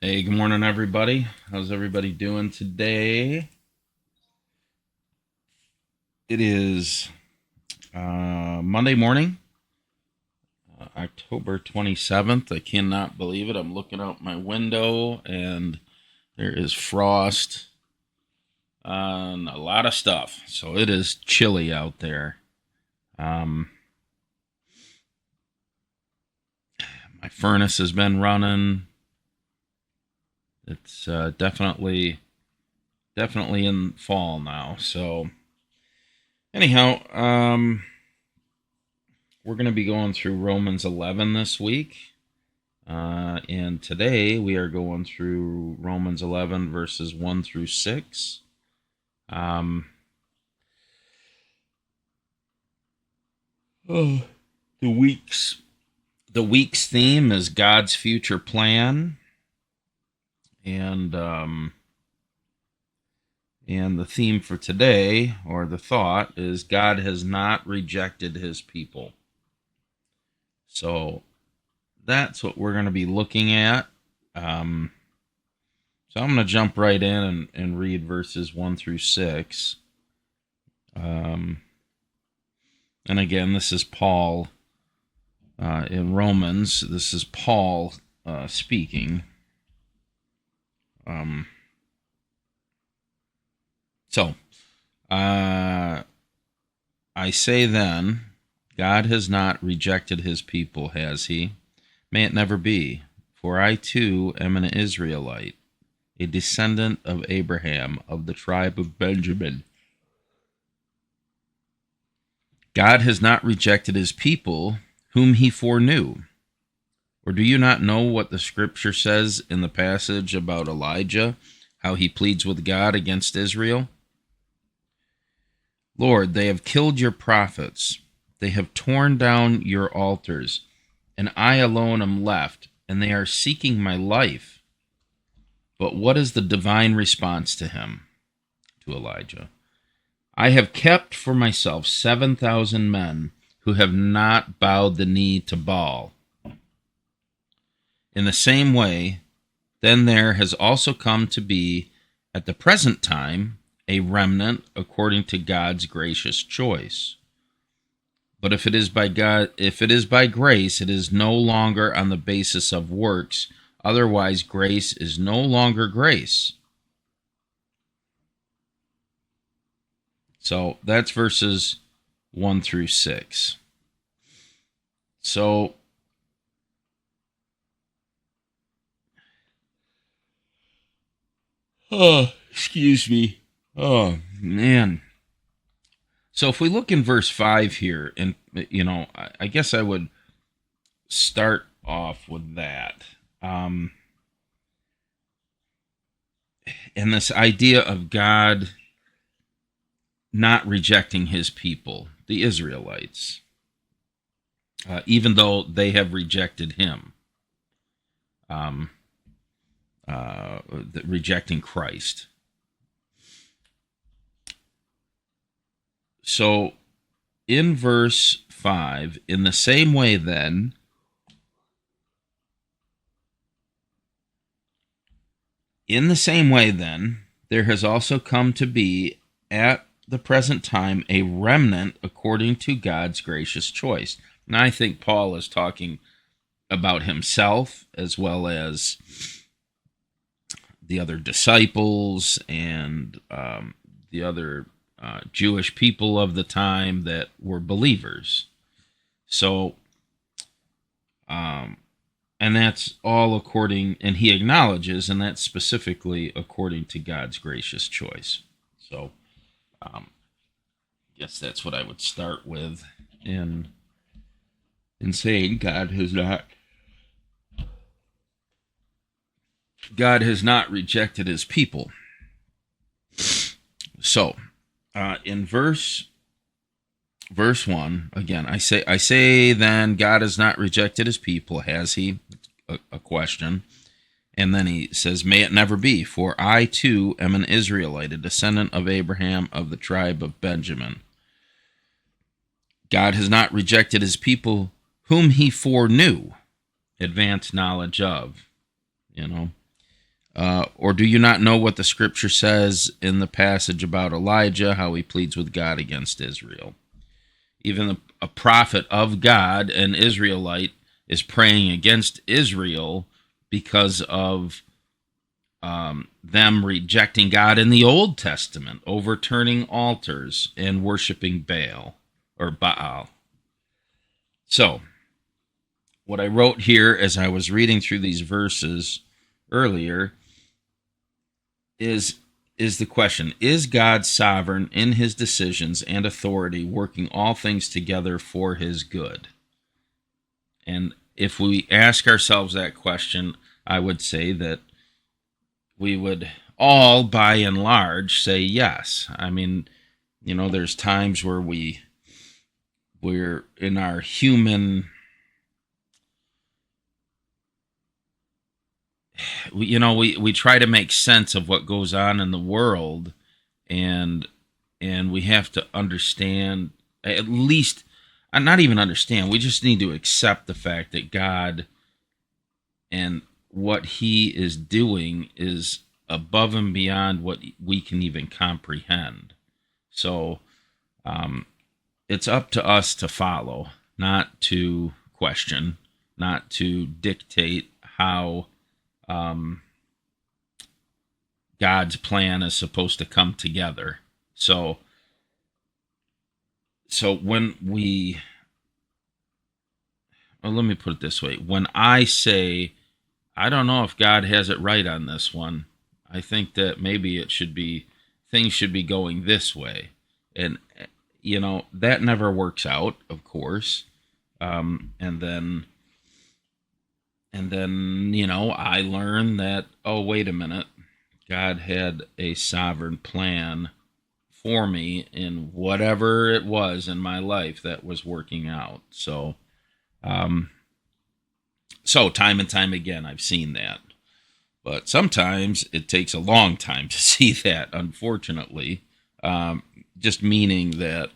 Hey, good morning, everybody. How's everybody doing today? It is Monday morning, October 27th. I cannot believe it. I'm looking out my window and there is frost on a lot of stuff. So it is chilly out there. Um, my furnace has been running. It's definitely in fall now. So, anyhow, we're going to be going through Romans 11 this week. And today we are going through Romans 11 verses 1 through 6. Um, oh, the week's theme is God's future plan, and and the theme for today, or the thought, is God has not rejected His people. So that's what we're going to be looking at. Um, so I'm going to jump right in and read verses 1 through 6. Um, and again, this is Paul in Romans. This is Paul speaking. Um, so, I say then, God has not rejected his people, has he? May it never be. For I too am an Israelite, a descendant of Abraham, of the tribe of Benjamin. God has not rejected his people, whom he foreknew. Or do you not know what the scripture says in the passage about Elijah, how he pleads with God against Israel? Lord, they have killed your prophets, they have torn down your altars, and I alone am left, and they are seeking my life. But what is the divine response to him, to Elijah? I have kept for myself 7,000 men who have not bowed the knee to Baal. In the same way, then there has also come to be, at the present time, a remnant according to God's gracious choice. But if it is by grace, it is no longer on the basis of works. Otherwise, grace is no longer grace. So that's verses 1 through 6. So, oh, excuse me. Oh, man. So if we look in verse 5 here, and, I guess I would start off with that. Um, and this idea of God not rejecting his people, the Israelites, even though they have rejected him, um, rejecting Christ. So in verse 5, in the same way then, there has also come to be at the present time a remnant according to God's gracious choice. And I think Paul is talking about himself as well as the other disciples and the other Jewish people of the time that were believers. So, and that's all according, and he acknowledges, and that's specifically according to God's gracious choice. So, I guess that's what I would start with in saying God has not rejected his people. So, in verse 1, again, I say then God has not rejected his people, has he? A question. And then he says, may it never be, for I too am an Israelite, a descendant of Abraham, of the tribe of Benjamin. God has not rejected his people whom he foreknew, advanced knowledge of, you know. Or do you not know what the scripture says in the passage about Elijah, how he pleads with God against Israel? Even a prophet of God, an Israelite, is praying against Israel because of them rejecting God in the Old Testament, overturning altars and worshiping Baal or Baal. So, what I wrote here as I was reading through these verses earlier is the question: is God sovereign in his decisions and authority, working all things together for his good? And if we ask ourselves that question, I would say that we would all, by and large, say yes. I mean, there's times where we're in our human, we try to make sense of what goes on in the world, and we have to understand, at least, not even understand, we just need to accept the fact that God and what he is doing is above and beyond what we can even comprehend. So it's up to us to follow, not to question, not to dictate how God's plan is supposed to come together. So when let me put it this way: when I say, I don't know if God has it right on this one, I think that maybe things should be going this way. And, that never works out, of course. And then, I learn that, oh, wait a minute, God had a sovereign plan for me in whatever it was in my life that was working out. So time and time again, I've seen that. But sometimes it takes a long time to see that, unfortunately. Just meaning that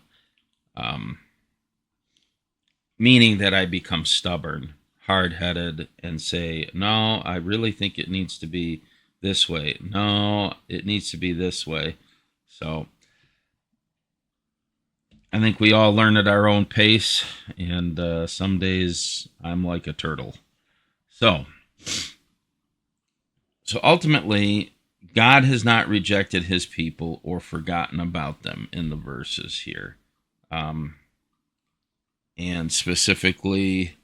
I become stubborn, hard-headed, and say, no, I really think it needs to be this way. No, it needs to be this way. So I think we all learn at our own pace, and some days I'm like a turtle. So ultimately, God has not rejected his people or forgotten about them in the verses here. And specifically,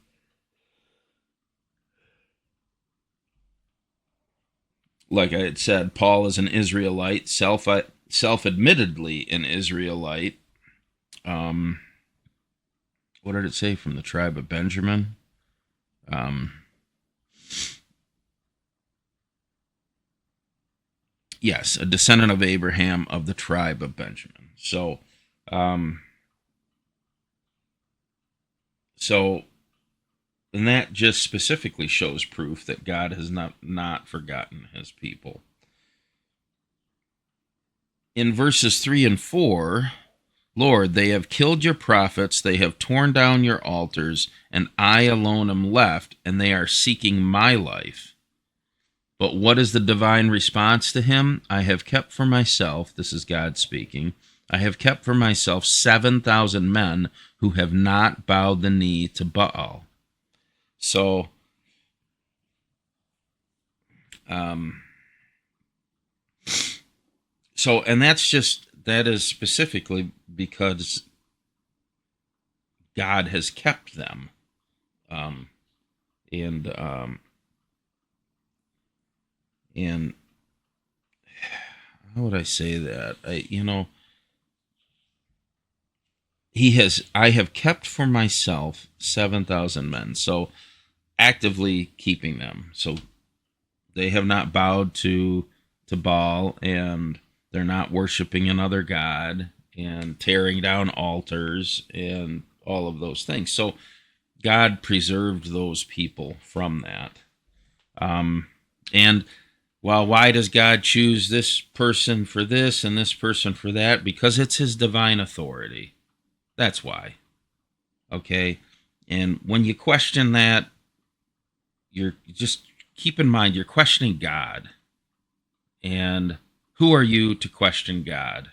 like I had said, Paul is an Israelite, self-admittedly an Israelite. What did it say? From the tribe of Benjamin. Yes, a descendant of Abraham of the tribe of Benjamin. So, and that just specifically shows proof that God has not forgotten his people. In verses 3 and 4, Lord, they have killed your prophets, they have torn down your altars, and I alone am left, and they are seeking my life. But what is the divine response to him? I have kept for myself, this is God speaking, I have kept for myself 7,000 men who have not bowed the knee to Baal. So, and that is specifically because God has kept them. And how would I say that? I have kept for myself 7,000 men. So actively keeping them. So they have not bowed to Baal, and they're not worshiping another god and tearing down altars and all of those things. So God preserved those people from that. And why does God choose this person for this and this person for that? Because it's his divine authority. That's why. Okay? And when you question that, you're just keep in mind you're questioning God. And who are you to question God?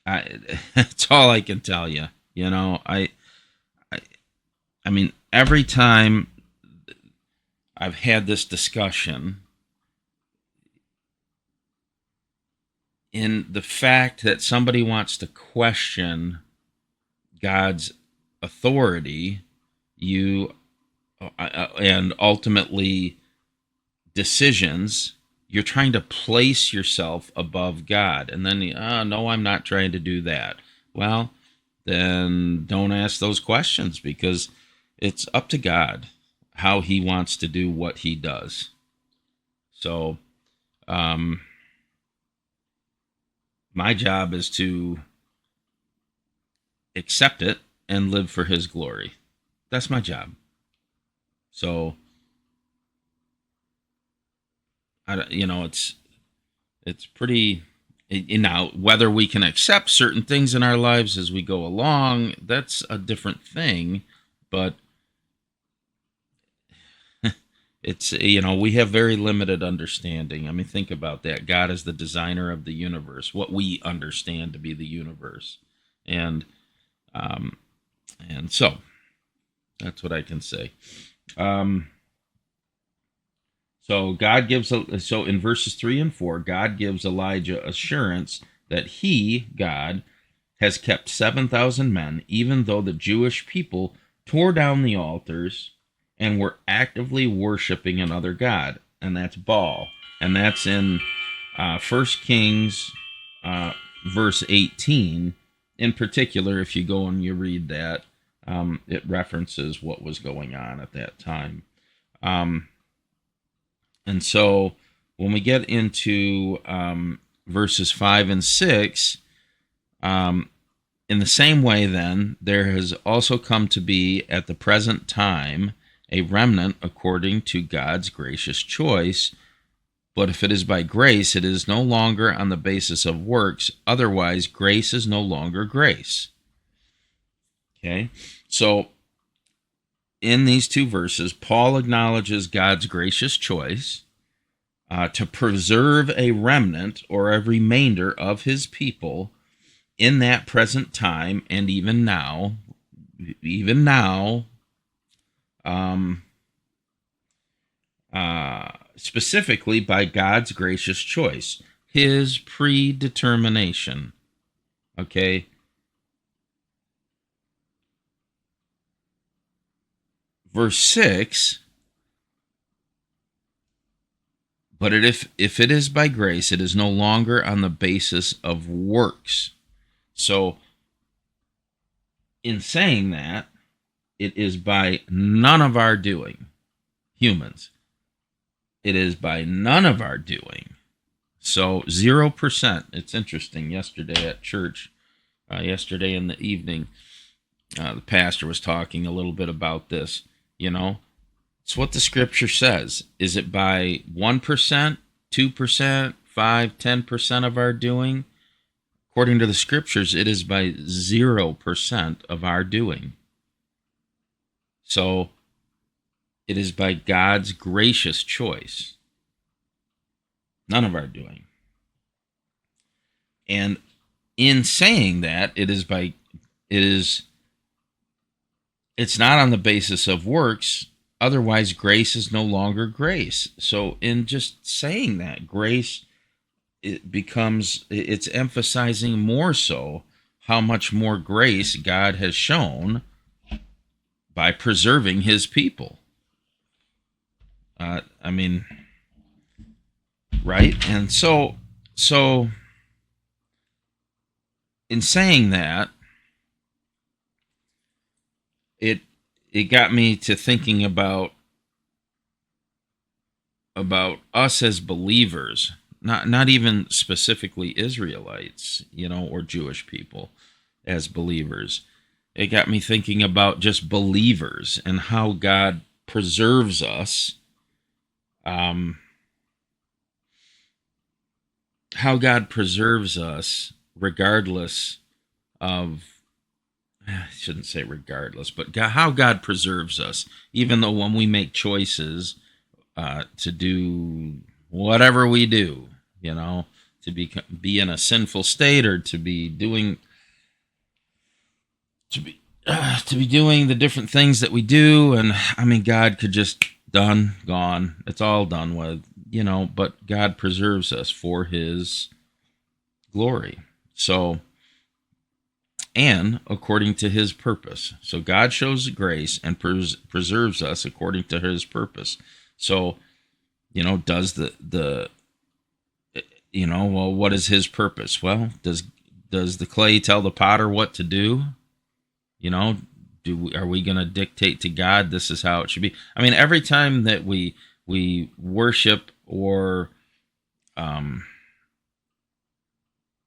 That's all I can tell you. I, I mean, every time I've had this discussion, in the fact that somebody wants to question God's authority, you and ultimately decisions, you're trying to place yourself above God. And then, no, I'm not trying to do that. Well, then don't ask those questions, because it's up to God how he wants to do what he does. So, my job is to accept it and live for his glory. That's my job. So, it's pretty. Now, whether we can accept certain things in our lives as we go along, that's a different thing. But it's, we have very limited understanding. I mean, think about that. God is the designer of the universe, what we understand to be the universe, and so that's what I can say. So in verses 3 and 4, God gives Elijah assurance that he, God, has kept 7,000 men, even though the Jewish people tore down the altars and were actively worshiping another god, and that's Baal. And that's in 1 Kings verse 18. In particular, if you go and you read that, it references what was going on at that time. And so when we get into verses 5 and 6, in the same way, then, there has also come to be at the present time a remnant according to God's gracious choice. But if it is by grace, it is no longer on the basis of works. Otherwise, grace is no longer grace. Okay? So, in these two verses, Paul acknowledges God's gracious choice to preserve a remnant or a remainder of his people in that present time, and even now, specifically by God's gracious choice, his predetermination. Okay? Verse 6, but if it is by grace, it is no longer on the basis of works. So, in saying that, it is by none of our doing, humans. It is by none of our doing. So 0%. It's interesting. Yesterday at church, yesterday in the evening, the pastor was talking a little bit about this. It's what the scripture says. Is it by 1%, 2%, 5, 10% of our doing? According to the scriptures, it is by 0% of our doing. So it is by God's gracious choice. None of our doing. And in saying that, it's not on the basis of works. Otherwise, grace is no longer grace. So in just saying that, grace, it's emphasizing more so how much more grace God has shown by preserving his people. Right? And so in saying that, it got me to thinking about us as believers, not even specifically Israelites, or Jewish people as believers. It got me thinking about just believers and how God preserves us. How God preserves us regardless of, I shouldn't say regardless, but how God preserves us, even though when we make choices to do whatever we do, to be in a sinful state, or to be doing the different things that we do. And I mean, God could just gone. It's all done with, but God preserves us for his glory. So, and according to his purpose. So God shows grace and preserves us according to his purpose. So, does well, what is his purpose? Well, does the clay tell the potter what to do? Are we going to dictate to God this is how it should be? I mean, every time that we worship, or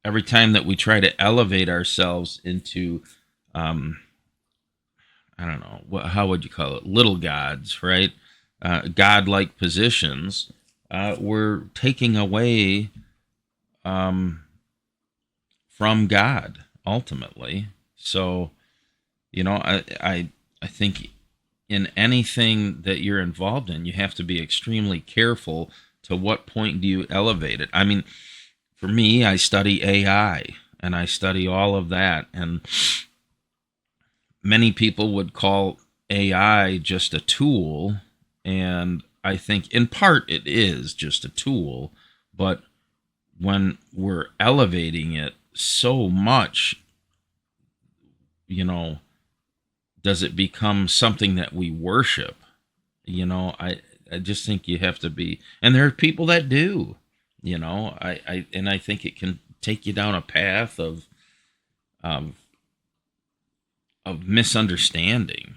every time that we try to elevate ourselves into, I don't know, how would you call it? Little gods, right? God-like positions. We're taking away from God ultimately. So, I think in anything that you're involved in, you have to be extremely careful to what point do you elevate it. I mean, for me, I study AI and I study all of that. And many people would call AI just a tool. And I think in part it is just a tool. But when we're elevating it so much, does it become something that we worship? I just think you have to be, and there are people that do, I think it can take you down a path of misunderstanding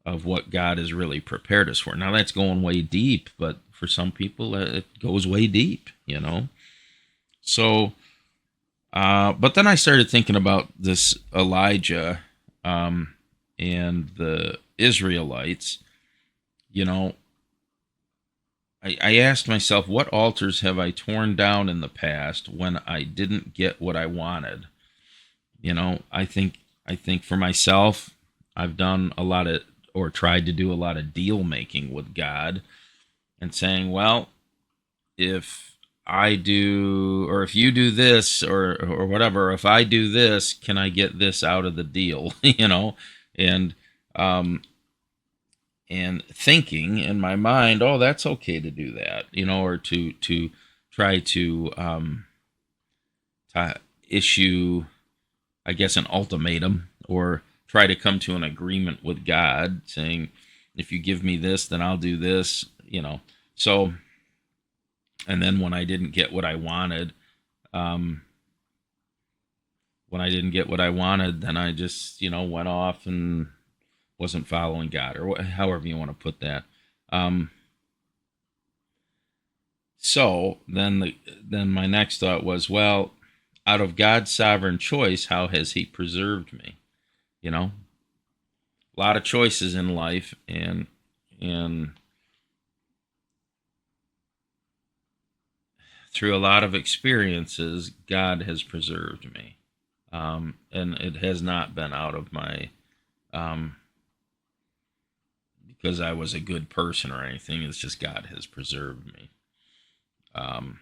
of what God has really prepared us for. Now that's going way deep, but for some people it goes way deep, So, but then I started thinking about this Elijah and the Israelites. I asked myself, what altars have I torn down in the past when I didn't get what I wanted? I think for myself, I've done a lot of, or tried to do a lot of deal making with God, and saying, well, if I do, or if you do this, or whatever, if I do this, can I get this out of the deal? And and thinking in my mind, oh, that's okay to do that, or to try to issue, I guess, an ultimatum, or try to come to an agreement with God, saying, if you give me this, then I'll do this, So, and then when I didn't get what I wanted, then I just, went off and wasn't following God, or however you want to put that. So then my next thought was, well, out of God's sovereign choice, how has he preserved me? A lot of choices in life, and through a lot of experiences, God has preserved me. And it has not been out of my, because I was a good person or anything. It's just God has preserved me. And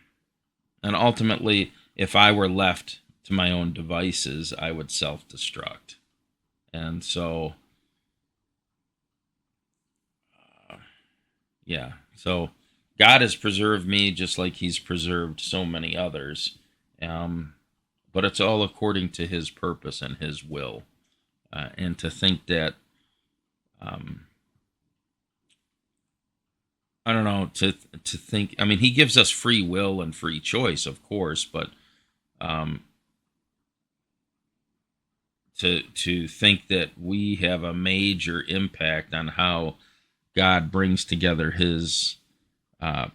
ultimately, if I were left to my own devices, I would self-destruct. And so, yeah. So God has preserved me just like he's preserved so many others. But it's all according to his purpose and his will. And to think that, I don't know, to think, I mean, he gives us free will and free choice, of course, but to think that we have a major impact on how God brings together his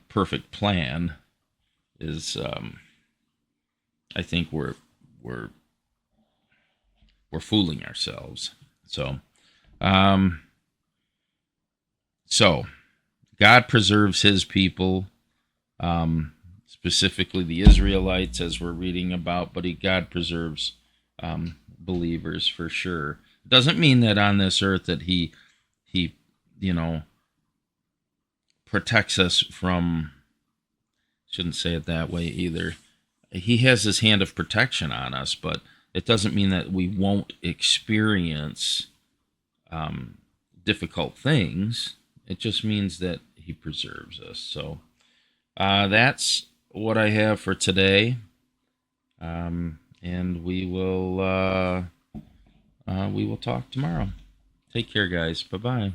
perfect plan is, I think we're fooling ourselves. So, so God preserves his people, specifically the Israelites, as we're reading about, but God preserves believers for sure. Doesn't mean that on this earth that he protects us from, shouldn't say it that way either. He has his hand of protection on us, but it doesn't mean that we won't experience difficult things. It just means that he preserves us. So that's what I have for today. And we will talk tomorrow. Take care, guys. Bye-bye.